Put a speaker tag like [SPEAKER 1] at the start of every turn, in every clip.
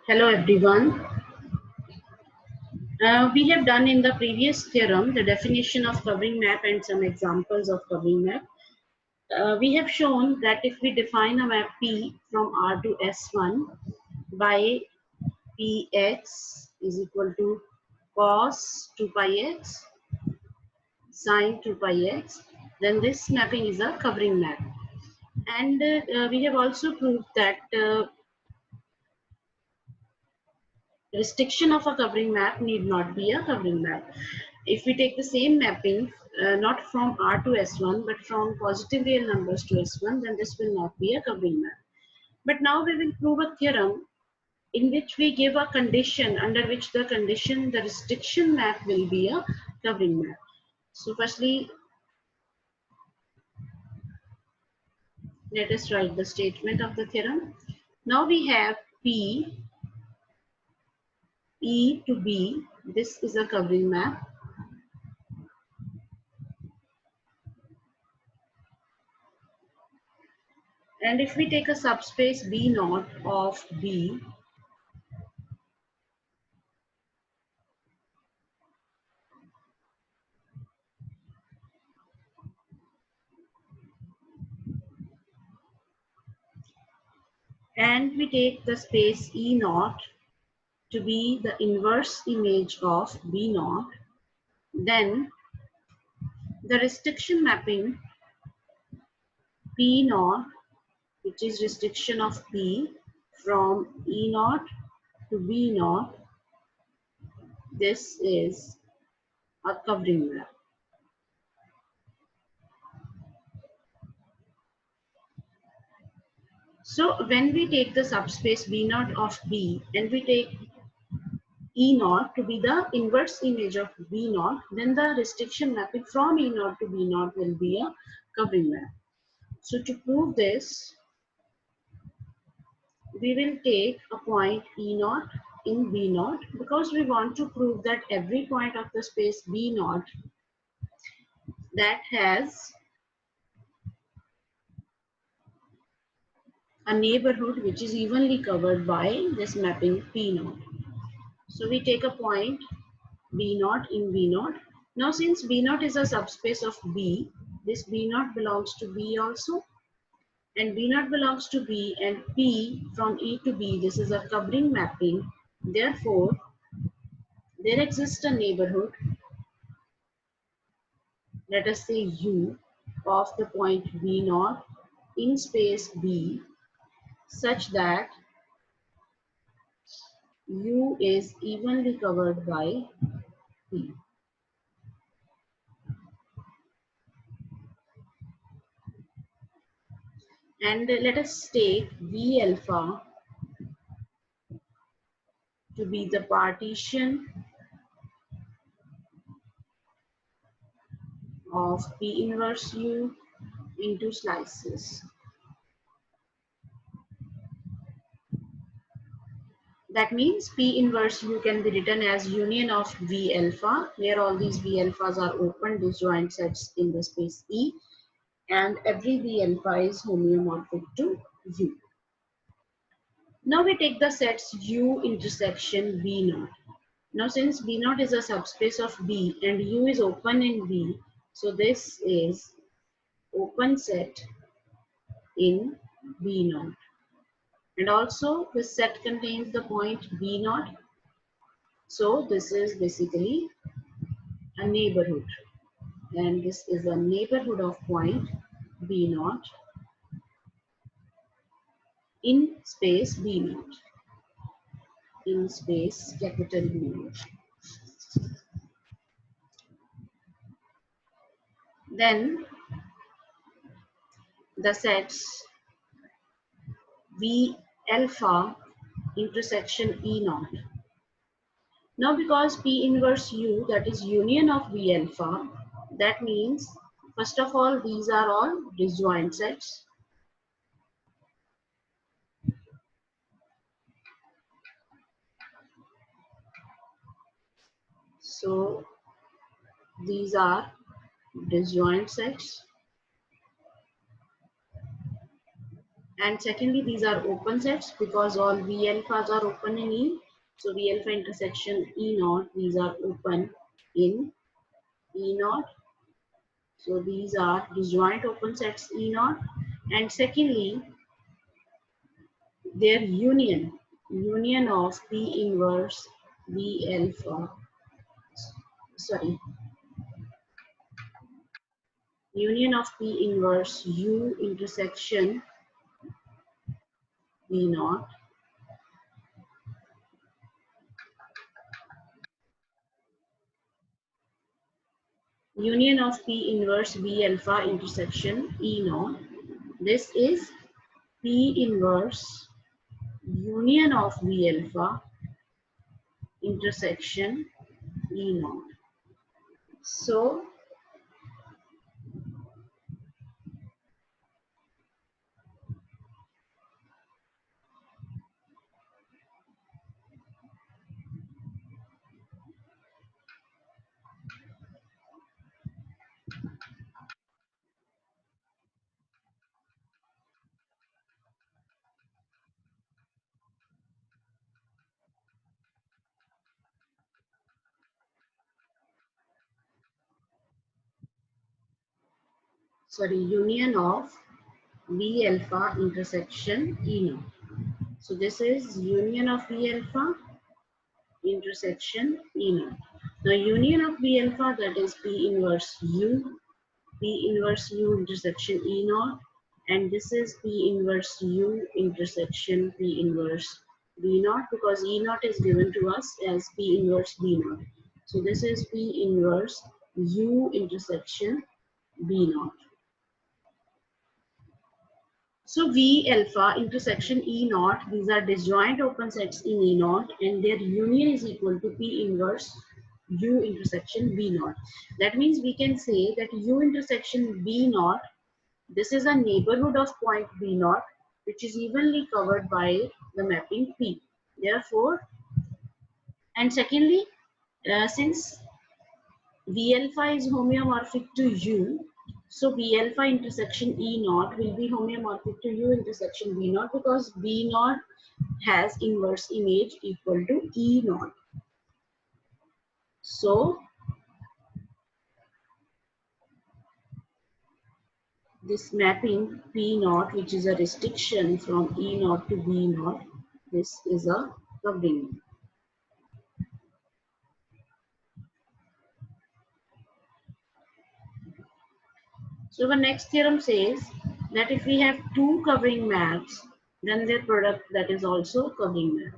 [SPEAKER 1] Hello everyone. We have done in the previous theorem the definition of covering map and some examples of covering map. We have shown that if we define a map P from R to S1 by Px is equal to cos 2 pi x sine 2 pi x, then this mapping is a covering map. And we have also proved that restriction of a covering map need not be a covering map. If we take the same mapping, not from R to S1, but from positive real numbers to S1, then this will not be a covering map. But now we will prove a theorem in which we give a condition under which the restriction map will be a covering map. So firstly, let us write the statement of the theorem. Now we have P, E to B. This is a covering map. And if we take a subspace B naught of B, and we take the space E naught to be the inverse image of B naught, then the restriction mapping P naught, which is restriction of P from E naught to B naught, this is a covering map. So when we take the subspace B naught of B and we take E naught to be the inverse image of B naught, then the restriction mapping from E naught to B naught will be a covering map. So to prove this, we will take a point E naught in B naught because we want to prove that every point of the space B naught that has a neighborhood which is evenly covered by this mapping P naught. So we take a point B naught in B naught. Now since B naught is a subspace of B, this B naught belongs to B also, and B naught belongs to B, and P from E to B, this is a covering mapping. Therefore, there exists a neighborhood, let us say U, of the point B naught in space B, such that U is evenly covered by P. And let us take V alpha to be the partition of P inverse U into slices. That means P inverse U can be written as union of V alpha, where all these V alphas are open disjoint sets in the space E, and every V alpha is homeomorphic to U. Now we take the sets U intersection B naught. Now since B naught is a subspace of B and U is open in B, so this is open set in B naught. And also this set contains the point B naught. So this is basically a neighborhood. And this is a neighborhood of point B naught in space B naught. In space capital B naught. Then the sets V alpha intersection E naught. Now because P inverse U, that is union of V alpha, that means first of all these are all disjoint sets. So these are disjoint sets. And secondly, these are open sets because all V alphas are open in E. So V alpha intersection E naught, these are open in E naught. So these are disjoint open sets E naught. And secondly, their union of P inverse V alpha, sorry, union of P inverse U intersection V naught, union of P inverse V alpha intersection E naught. This is P inverse union of V alpha intersection E naught. So union of V alpha intersection E naught. So this is union of V alpha intersection E naught. Now union of V alpha, that is P inverse U, P inverse U intersection E naught, and this is P inverse U intersection P inverse V naught, because E naught is given to us as P inverse V naught. So this is P inverse U intersection V naught. So V alpha intersection E naught, these are disjoint open sets in E naught, and their union is equal to P inverse U intersection V naught. That means we can say that U intersection V naught, this is a neighborhood of point V naught, which is evenly covered by the mapping P. Therefore, and secondly, since V alpha is homeomorphic to U, so V alpha intersection E naught will be homeomorphic to U intersection V naught, because V naught has inverse image equal to E naught. So this mapping P naught, which is a restriction from E naught to V naught, this is a covering. So the next theorem says that if we have two covering maps, then their product, that is also covering map.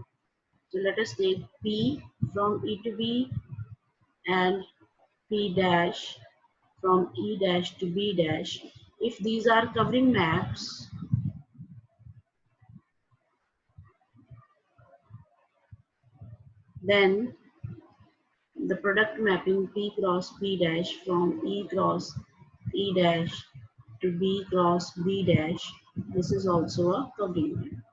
[SPEAKER 1] So let us take P from E to B and P dash from E dash to B dash. If these are covering maps, then the product mapping P cross P dash from E cross E dash to B cross B dash, this is also a covering map.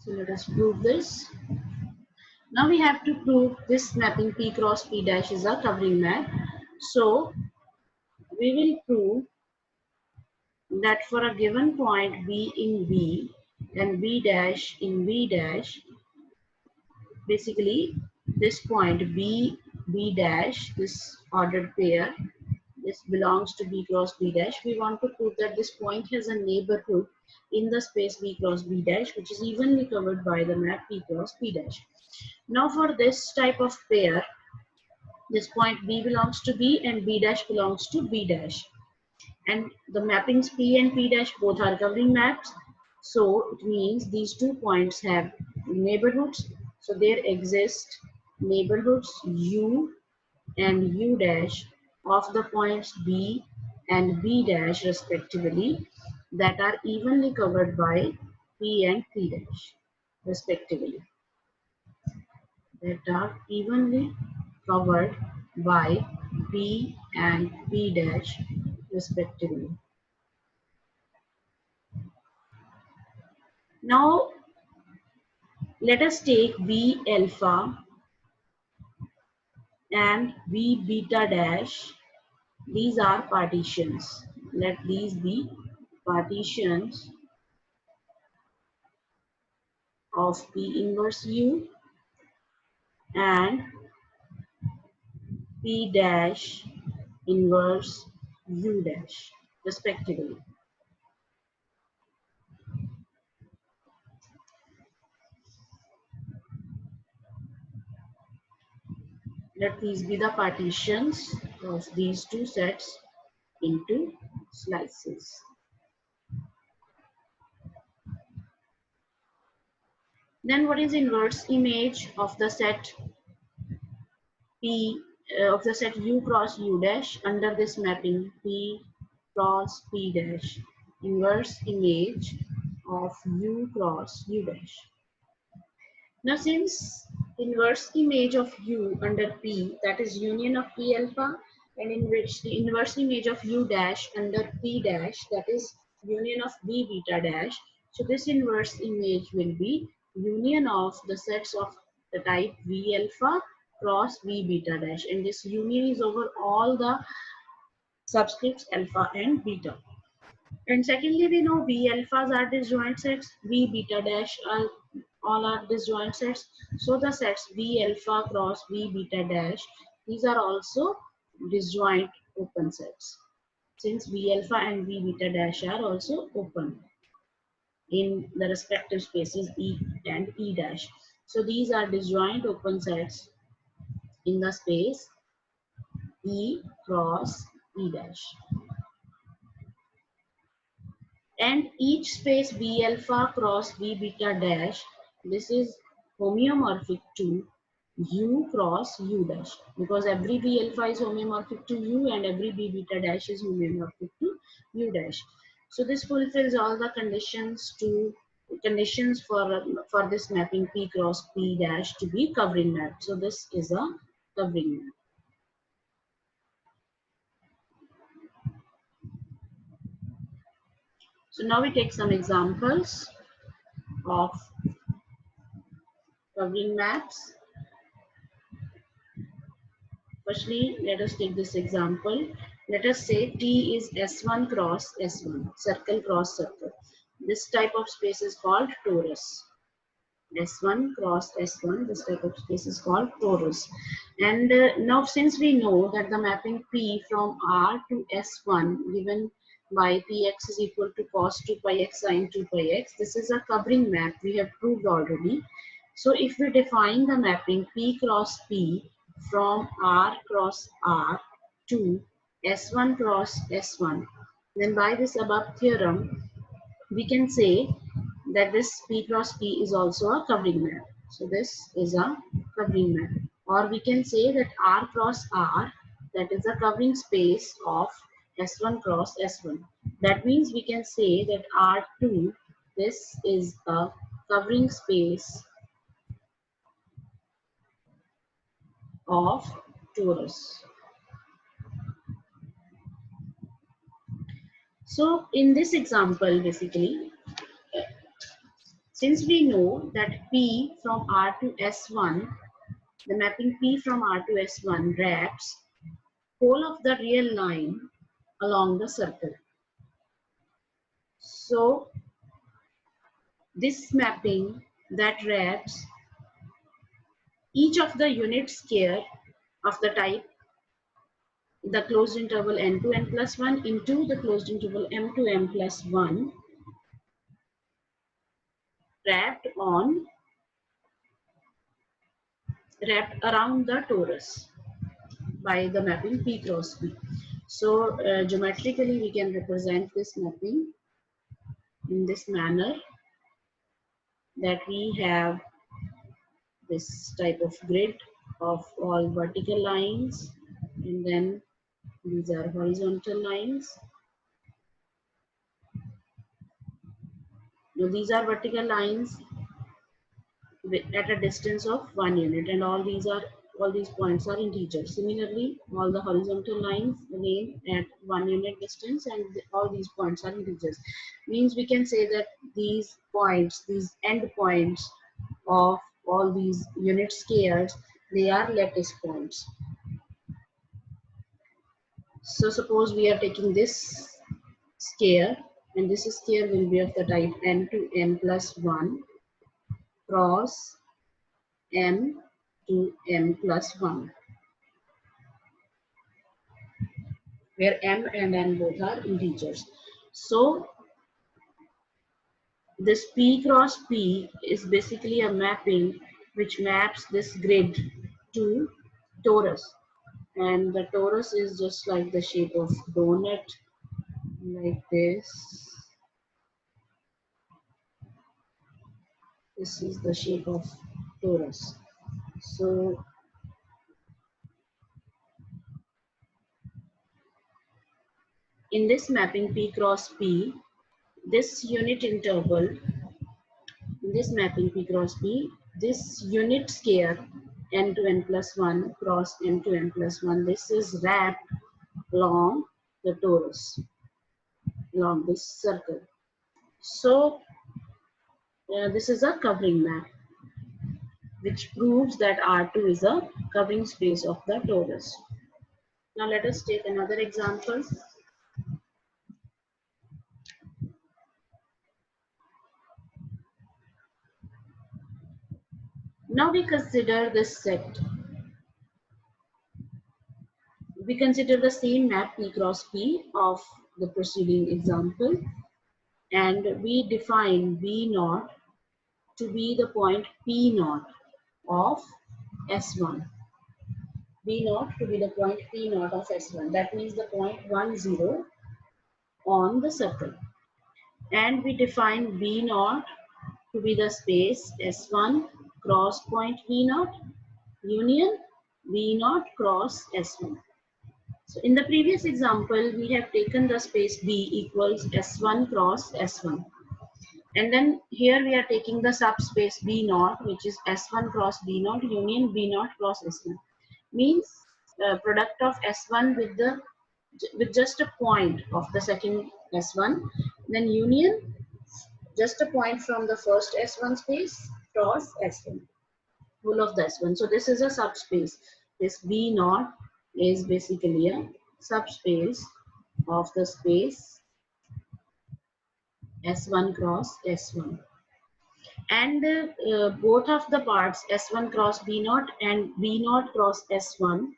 [SPEAKER 1] So let us prove this. Now we have to prove this mapping P cross P dash is a covering map. So we will prove that for a given point B in B and B dash in B dash, basically this point B, B dash, this ordered pair, this belongs to B cross B dash. We want to prove that this point has a neighborhood in the space B cross B dash, which is evenly covered by the map P cross P dash. Now for this type of pair, this point B belongs to B and B dash belongs to B dash. And the mappings P and P dash both are covering maps. So it means these 2 points have neighborhoods. So there exist neighborhoods U and U dash of the points B and B dash respectively, that are evenly covered by P and P dash respectively. That are evenly covered by P and P dash respectively. Now Let us take V alpha and V beta dash. These are partitions. Let these be partitions of P inverse U and P dash inverse U dash respectively. Let these be the partitions of these two sets into slices. Then what is inverse image of the set P of the set U cross U dash under this mapping P cross P dash? Inverse image of U cross U dash. Now since inverse image of U under P, that is union of P alpha, and in which the inverse image of U dash under P dash, that is union of V beta dash. So this inverse image will be union of the sets of the type V alpha cross V beta dash, and this union is over all the subscripts alpha and beta. And secondly, we know V alphas are disjoint sets, V beta dash are all are disjoint sets. So the sets V alpha cross V beta dash, these are also disjoint open sets. Since V alpha and V beta dash are also open in the respective spaces E and E dash. So these are disjoint open sets in the space E cross E dash. And each space V alpha cross V beta dash, this is homeomorphic to U cross U dash, because every V alpha is homeomorphic to U and every V beta dash is homeomorphic to U dash. So this fulfills all the conditions for this mapping P cross P dash to be covering map. So this is a covering map. So now we take some examples of covering maps. Firstly, let us take this example. Let us say T is S1 cross S1, circle cross circle. This type of space is called torus. S1 cross S1, this type of space is called torus. And now since we know that the mapping P from R to S1 given by Px is equal to cos 2 pi x sine 2 pi x, this is a covering map we have proved already. So if we define the mapping P cross P from R cross R to S1 cross S1, then by this above theorem, we can say that this P cross P is also a covering map. So this is a covering map. Or we can say that R cross R, that is a covering space of S1 cross S1. That means we can say that R2, this is a covering space of torus. So in this example, basically, since we know that P from R to S1, the mapping P from R to S1 wraps whole of the real line along the circle. So this mapping that wraps each of the unit square of the type the closed interval n to n plus 1 into the closed interval m to m plus 1 wrapped around the torus by the mapping P cross P. So geometrically we can represent this mapping in this manner, that we have this type of grid of all vertical lines, and then these are horizontal lines. Now these are vertical lines at a distance of 1 unit, and all these points are integers. Similarly, all the horizontal lines again at 1 unit distance, and all these points are integers. Means we can say that these points, these end points of all these unit squares, they are lattice points. So suppose we are taking this square, and this square will be of the type n to n plus 1 cross m to m plus 1, where m and n both are integers. So this P cross P is basically a mapping which maps this grid to torus. And the torus is just like the shape of donut, like this. This is the shape of torus. So in this mapping P cross P, this unit interval, in this mapping P cross P, this unit square n to n plus 1 cross n to n plus 1, this is wrapped along the torus, along this circle. So this is a covering map which proves that R2 is a covering space of the torus. Now let us take another example. Now we consider this set. We consider the same map P cross P of the preceding example, and we define B naught to be the point P naught of S1. B naught to be the point P naught of S1. That means the point 1, 0 on the circle. And we define B naught to be the space S1 cross point V naught union V naught cross S1. So in the previous example, we have taken the space B equals S1 cross S1. And then here we are taking the subspace B naught, which is S1 cross B naught union B naught cross S1. Means product of S1 with just a point of the second S1, then union just a point from the first S1 space cross S1, full of the S1. So this is a subspace. This B naught is basically a subspace of the space S1 cross S1. And both of the parts S1 cross B naught and B naught cross S1,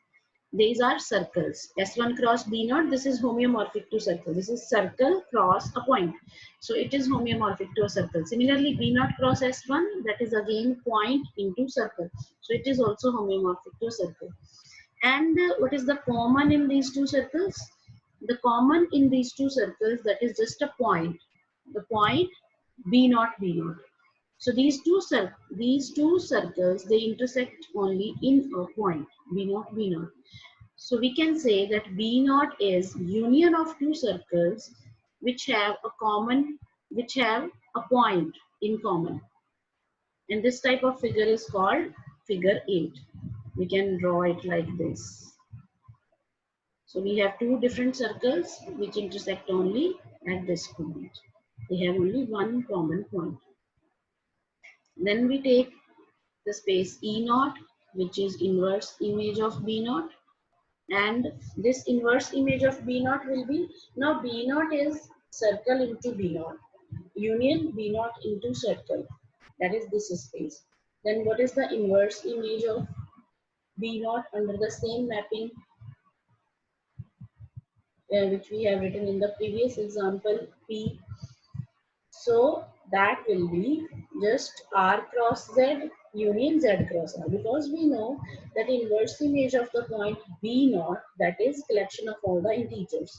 [SPEAKER 1] these are circles. S1 cross B naught, this is homeomorphic to circle. This is circle cross a point. So it is homeomorphic to a circle. Similarly, B naught cross S1, that is again point into circle. So it is also homeomorphic to a circle. And what is the common in these two circles? The common in these two circles, that is just a point. The point B naught B naught. So these two circles, they intersect only in a point B naught B naught. So we can say that B naught is union of two circles which have a point in common. And this type of figure is called figure 8. We can draw it like this. So we have two different circles which intersect only at this point. They have only one common point. Then we take the space E naught, which is inverse image of B naught. And this inverse image of B naught will be, now B naught is circle into B naught, union B naught into circle. That is this space. Then what is the inverse image of B naught under the same mapping which we have written in the previous example P? So that will be just R cross Z union Z cross R, because we know that inverse image of the point B naught, that is collection of all the integers.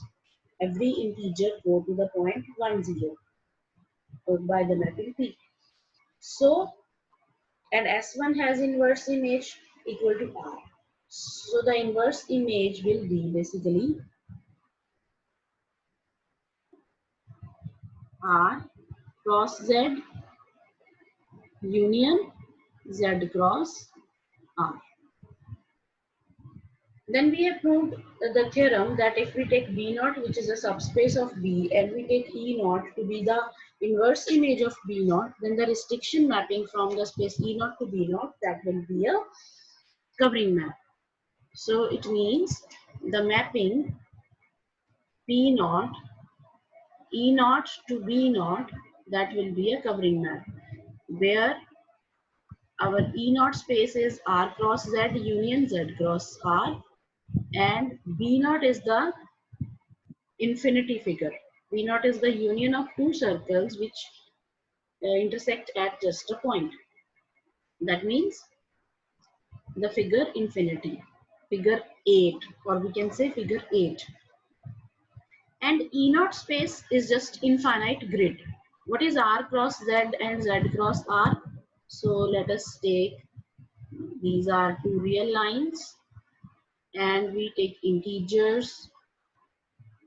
[SPEAKER 1] Every integer go to the point 1, 0 by the mapping P. So, and S1 has inverse image equal to R. So the inverse image will be basically R cross Z union Z cross R. Then we have proved the theorem that if we take B naught, which is a subspace of B, and we take E naught to be the inverse image of B naught, then the restriction mapping from the space E naught to B naught, that will be a covering map. So it means the mapping P naught, E naught to B naught, that will be a covering map, where our E naught space is R cross Z union Z cross R, and B naught is the infinity figure. B naught is the union of two circles which intersect at just a point. That means the figure infinity, figure 8, or we can say figure 8. And E naught space is just infinite grid. What is R cross Z and Z cross R? So let us take, these are two real lines, and we take integers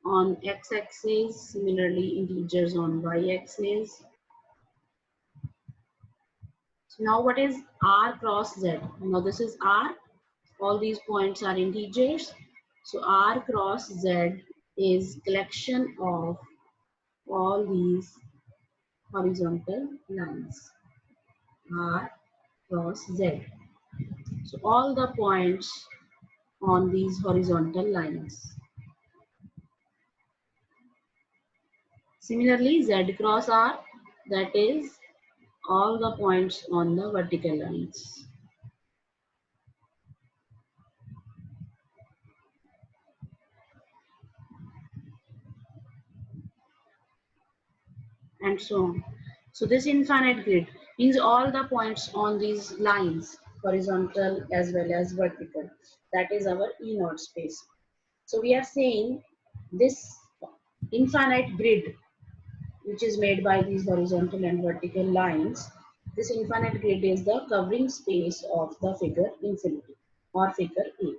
[SPEAKER 1] on x-axis, similarly integers on y-axis. So now what is R cross Z? Now this is R, all these points are integers. So R cross Z is collection of all these horizontal lines, R cross Z. So all the points on these horizontal lines. Similarly, Z cross R, that is all the points on the vertical lines. And so on. So this infinite grid means all the points on these lines, horizontal as well as vertical. That is our E naught space. So we are saying this infinite grid, which is made by these horizontal and vertical lines, this infinite grid is the covering space of the figure infinity or figure 8.